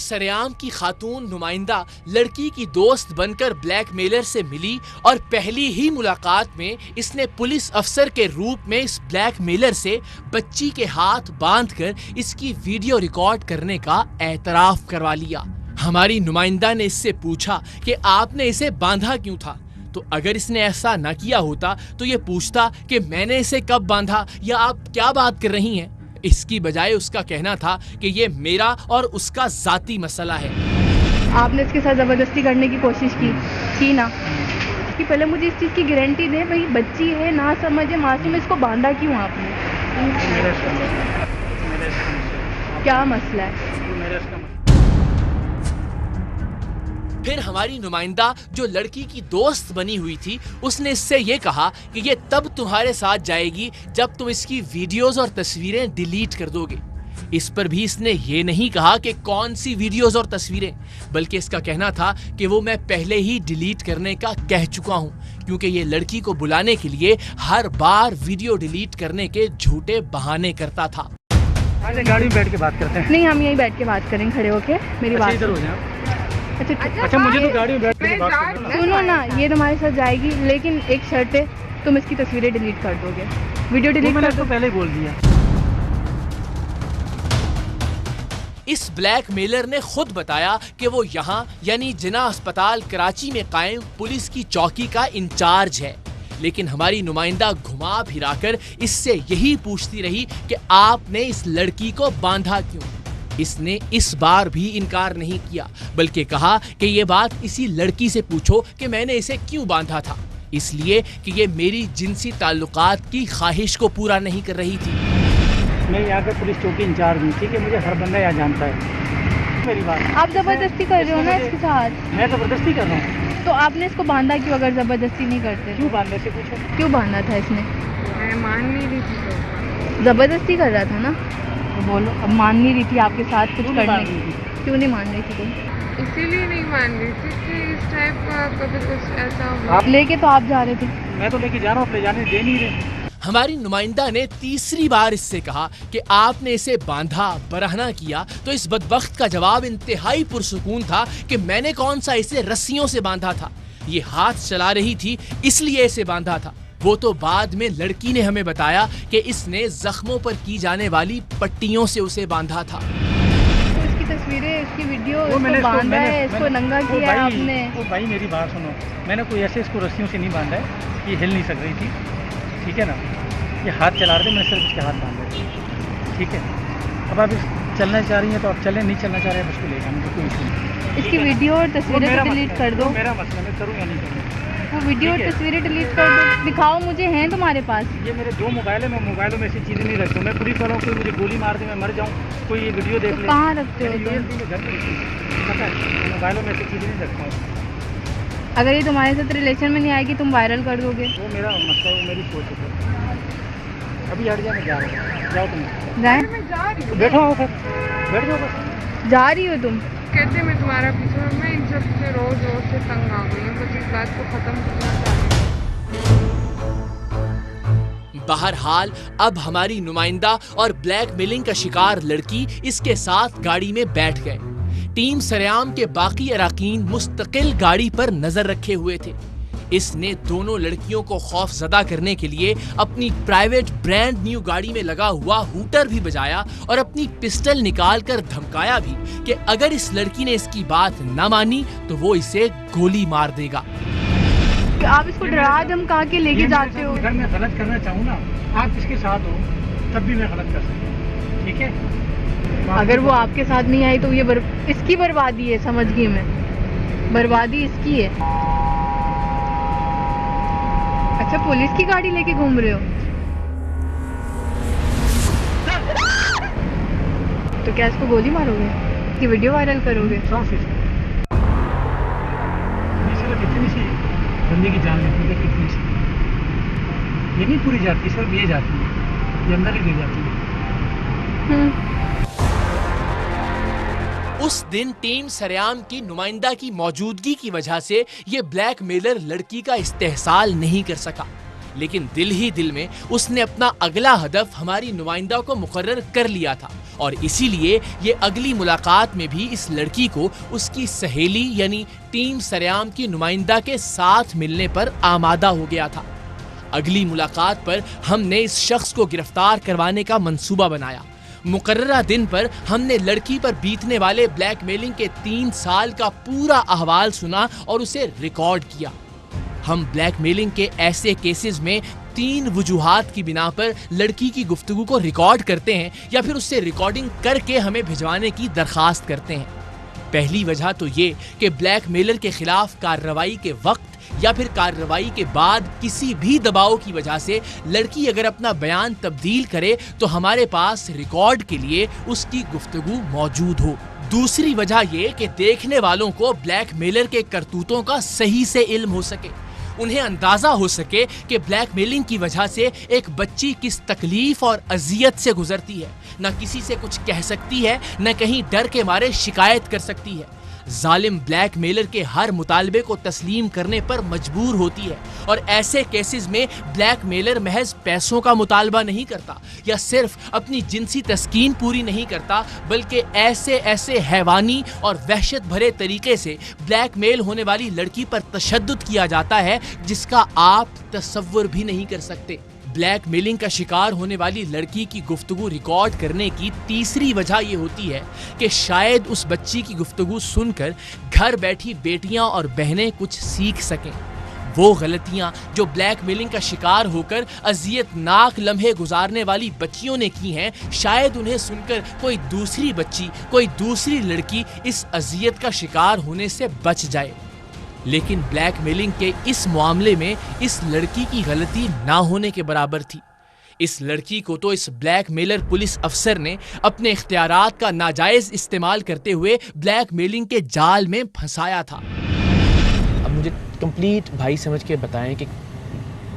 सरेआम की खातून नुमाइंदा लड़की की दोस्त बनकर ब्लैकमेलर से मिली और पहली ही मुलाकात में इसने पुलिस अफसर के रूप में इस ब्लैकमेलर से बच्ची के हाथ बांधकर इसकी वीडियो रिकॉर्ड करने का एतराफ करवा लिया। हमारी नुमाइंदा ने इससे पूछा कि आपने इसे बांधा क्यों था, तो अगर इसने ऐसा न किया होता तो ये पूछता कि मैंने इसे कब बांधा या आप क्या बात कर रही हैं। इसकी बजाय उसका कहना था कि ये मेरा और उसका जाती मसला है। आपने इसके साथ जबरदस्ती करने की कोशिश की ना कि पहले मुझे इस चीज़ की गारंटी दे, भाई बच्ची है ना समझे मासूम, इसको बांधा क्यों आपने? क्या मसला है? फिर हमारी नुमाइंदा जो लड़की की दोस्त बनी हुई थी उसने इससे ये कहा कि ये तब तुम्हारे साथ जाएगी जब तुम इसकी वीडियोस और तस्वीरें डिलीट कर दोगे। इस पर भी इसने ये नहीं कहा कि कौन सी वीडियोस और तस्वीरें, बल्कि इसका कहना था कि वो मैं पहले ही डिलीट करने का कह चुका हूँ, क्योंकि ये लड़की को बुलाने के लिए हर बार वीडियो डिलीट करने के झूठे बहाने करता था। गाड़ी में बैठ के बात करते हैं। नहीं, हम यहीं बैठ के बात करेंगे, खड़े होके मेरी बात इधर हो जाए। अच्छा, मुझे तो गाड़ी में बैठ के बात करना है। सुनो ना, ये तुम्हारे साथ जाएगी, लेकिन एक शर्त है, तुम इसकी तस्वीरें डिलीट कर दोगे, वीडियो डिलीट कर दो। पहले बोल दिया। इस ब्लैकमेलर ने खुद बताया कि वो यहाँ यानी जिना अस्पताल कराची में कायम पुलिस की चौकी का इंचार्ज है, लेकिन हमारी नुमाइंदा घुमा फिराकर इससे यही पूछती रही कि आपने इस लड़की को बांधा क्यों। इसने इस बार भी इनकार नहीं किया, बल्कि कहा कि ये बात इसी लड़की से पूछो कि मैंने इसे क्यों बांधा था, इसलिए कि ये मेरी जिनसी ताल्लुकात की ख्वाहिश को पूरा नहीं कर रही थी। मैं यहाँ का पुलिस चौकी इंचार्ज हूँ, ठीक है, मुझे हर बंदा यहाँ जानता है। मेरी बात आप जबरदस्ती कर रहे हो ना इसके साथ। मैं जबरदस्ती कर रहा हूँ। तो आपने इसको बांधा क्यों अगर जबरदस्ती नहीं करते? क्यों बांधने से पूछो। क्यों बांधा था इसने? मैं मान नहीं रही थी तो। जबरदस्ती कर रहा था ना, तो बोलो। अब मान नहीं रही थी आपके साथ कुछ करने की, क्यों नहीं मान रही थी तुम? इसीलिए नहीं मान रही थी कि इस टाइप का कभी कुछ ऐसा हुआ। आप लेके तो आप जा रहे थे। मैं तो लेके जा रहा हूँ, ले जाने दे नहीं रहे। हमारी नुमाइंदा ने तीसरी बार इससे कहा कि आपने इसे बांधा बरहना किया, तो इस बदबख्त का जवाब इंतहाई पुरसुकून था कि मैंने कौन सा इसे रस्सियों से बांधा था, ये हाथ चला रही थी इसलिए इसे बांधा था। वो तो बाद में लड़की ने हमें बताया कि इसने जख्मों पर की जाने वाली पट्टियों से उसे बांधा था। तो इसकी तस्वीरें, इसकी वीडियो, इसको बांधा है, इसको नंगा किया है आपने। तो भाई मेरी बात सुनो, मैंने कोई ऐसे इसको रस्सियों से नहीं बांधा है, ये हिल नहीं सक रही थी, ठीक है ना, ये हाथ चला रहे थे, मैंने सिर्फ इसके हाथ बांधे, ठीक है। अब आप चलना चाह रही हैं तो आप चलें, नहीं चलना चाह रहे हैं तो उसको ले जाने तो कोई इशू नहीं। इसकी वीडियो और तस्वीरें डिलीट कर दो। मेरा मसला, मैं करूँ या नहीं करूँ। वो वीडियो और तस्वीरें डिलीट कर दो, दिखाओ मुझे, हैं तुम्हारे पास? ये मेरे 2 मोबाइल है, मैं मोबाइलों में ऐसी चीज़ें नहीं रखता हूँ। मैं पुलिस वालों को मुझे गोली मार दे, मैं मर जाऊँ, कोई ये वीडियो देख ले। कहाँ रखते हो तुम? घर में पता है, मोबाइलों में ऐसी चीज़ें नहीं रखता हूँ। अगर ये तुम्हारे साथ रिलेशन में नहीं आएगी, तुम वायरल कर दोगे। वो मेरा मसला, वो मेरी सोच है। अभी हट जा, मैं जा रहा हूँ, जाओ तुम। जाए? मैं जा रही हूँ। बैठो आओ, फिर बैठ जाओ बस। जा रही हो तुम? कहते मैं तुम्हारा पीछे, मैं इन सब से रोज से तंग आ गई हूँ, बस इस बात को खत्म करना चाहती हूँ। बहरहाल अब हमारी नुमाइंदा और ब्लैकमेलिंग का शिकार लड़की इसके साथ गाड़ी में बैठ गए। टीम सरेआम के बाकी अराकीन मुस्तकिल गाड़ी पर नजर रखे हुए थे। इसने दोनों लड़कियों को खौफजदा करने के लिए अपनी प्राइवेट ब्रांड न्यू गाड़ी में लगा हुआ हूटर भी बजाया और अपनी पिस्टल निकाल कर धमकाया भी कि अगर इस लड़की ने इसकी बात न मानी तो वो इसे गोली मार देगा। आप इसको डरा धमका के लेके जाते हो। अगर मैं गलत करना चाहूँ ना, आप इसके साथ हो तब भी मैं गलत कर सकता हूँ, ठीक है। अगर वो आपके साथ नहीं आई तो ये इसकी बर्बादी है, समझ गई मैं, बर्बादी इसकी है। अच्छा, पुलिस की गाड़ी लेके घूम रहे हो तो क्या इसको गोली मारोगे? इसकी वीडियो वायरल करोगे? कितनी सी बंदे की जान लेती है, कितनी सी ये नहीं पूरी जाती, सिर्फ ये जाती है, ये अंदर ही ले जाती है। उस दिन टीम सरेआम की नुमाइंदा की मौजूदगी की वजह से ये ब्लैकमेलर लड़की का इस्तेहसाल नहीं कर सका। लेकिन दिल ही दिल में उसने अपना अगला हदफ हमारी नुमाइंदा को मुकर्रर कर लिया था और इसीलिए ये अगली मुलाकात में भी इस लड़की को उसकी सहेली यानी टीम सरेआम की नुमाइंदा के साथ मिलने पर आमादा हो गया था। अगली मुलाकात पर हमने इस शख्स को गिरफ्तार करवाने का मंसूबा बनाया। मुकर्ररा दिन पर हमने लड़की पर बीतने वाले ब्लैकमेलिंग के 3 साल का पूरा अहवाल सुना और उसे रिकॉर्ड किया। हम ब्लैकमेलिंग के ऐसे केसेस में 3 वजूहात की बिना पर लड़की की गुफ्तगू को रिकॉर्ड करते हैं या फिर उससे रिकॉर्डिंग करके हमें भिजवाने की दरखास्त करते हैं। पहली वजह तो ये कि ब्लैकमेलर के खिलाफ कार्रवाई के वक्त या फिर कार्रवाई के बाद किसी भी दबाव की वजह से लड़की अगर अपना बयान तब्दील करे तो हमारे पास रिकॉर्ड के लिए उसकी गुफ्तगू मौजूद हो। दूसरी वजह ये कि देखने वालों को ब्लैकमेलर के करतूतों का सही से इल्म हो सके, उन्हें अंदाजा हो सके कि ब्लैकमेलिंग की वजह से एक बच्ची किस तकलीफ और अजियत से गुजरती है, न किसी से कुछ कह सकती है, न कहीं डर के मारे शिकायत कर सकती है। जालिम ब्लैकमेलर के हर मुतालबे को तस्लीम करने पर मजबूर होती है और ऐसे केसेस में ब्लैकमेलर महज पैसों का मुतालबा नहीं करता या सिर्फ अपनी जिनसी तस्कीन पूरी नहीं करता, बल्कि ऐसे हैवानी और वहशत भरे तरीके से ब्लैकमेल होने वाली लड़की पर तशद्दुद किया जाता है जिसका आप तसव्वुर भी नहीं कर सकते। ब्लैकमेलिंग का शिकार होने वाली लड़की की गुफ्तगू रिकॉर्ड करने की तीसरी वजह यह होती है कि शायद उस बच्ची की गुफ्तगू सुनकर घर बैठी बेटियां और बहनें कुछ सीख सकें। वो गलतियां जो ब्लैकमेलिंग का शिकार होकर अजियतनाक लम्हे गुजारने वाली बच्चियों ने की हैं, शायद उन्हें सुनकर कोई दूसरी बच्ची, कोई दूसरी लड़की इस अजियत का शिकार होने से बच जाए। लेकिन ब्लैकमेलिंग के इस मामले में इस लड़की की गलती ना होने के बराबर थी। इस लड़की को तो इस ब्लैकमेलर पुलिस अफसर ने अपने इख्तियारात का नाजायज इस्तेमाल करते हुए ब्लैकमेलिंग के जाल में फंसाया था। अब मुझे कंप्लीट भाई समझ के बताएं कि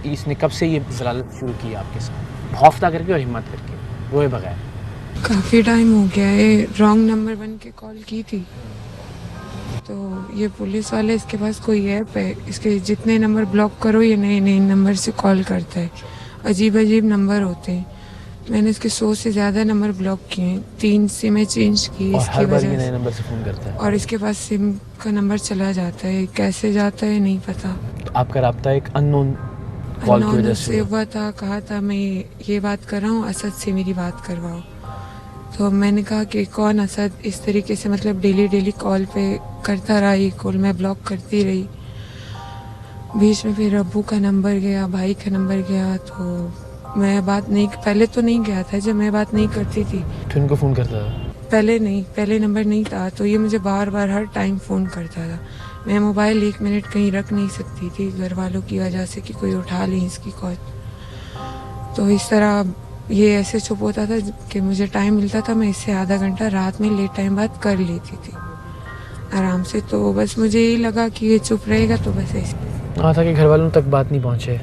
इसने कब से ये जलालत शुरू की आपके साथ, खौफता करके और हिम्मत करके, रोए बगैर? काफ़ी टाइम हो गया है, रॉन्ग नंबर बन के कॉल की थी। तो ये पुलिस वाले, इसके पास कोई ऐप है, इसके जितने नंबर ब्लॉक करो ये नए नए नंबर से कॉल करता है। अजीब अजीब नंबर होते हैं। मैंने इसके 100 से ज़्यादा नंबर ब्लॉक किए हैं, 3 सिमें चेंज की इसकी वजह से। नए नंबर से फ़ोन करता है और इसके पास सिम का नंबर चला जाता है, कैसे जाता है नहीं पता। तो आपका रब्ता एक अननोन कॉल की वजह से हुआ था। कहा था मैं ये बात कर रहा हूँ, असद से मेरी बात करवाओ। तो मैंने कहा कि कौन असद? इस तरीके से मतलब डेली कॉल पे करता रहा, ये कॉल मैं ब्लॉक करती रही। बीच में फिर अब्बू का नंबर गया, भाई का नंबर गया, तो मैं बात नहीं, पहले तो नहीं गया था जब मैं बात नहीं करती थी तो इनको फ़ोन करता था? पहले नंबर नहीं था, तो ये मुझे बार बार हर टाइम फ़ोन करता था। मैं मोबाइल 1 मिनट कहीं रख नहीं सकती थी घर वालों की वजह से कि कोई उठा ले इसकी कॉल। तो इस तरह ये ऐसे चुप होता था कि मुझे टाइम मिलता था, मैं इससे आधा घंटा रात में लेट टाइम बात कर लेती थी आराम से। तो बस मुझे यही लगा कि ये चुप रहेगा तो बस ऐसे। हाँ था कि घर वालों तक बात नहीं पहुँचे।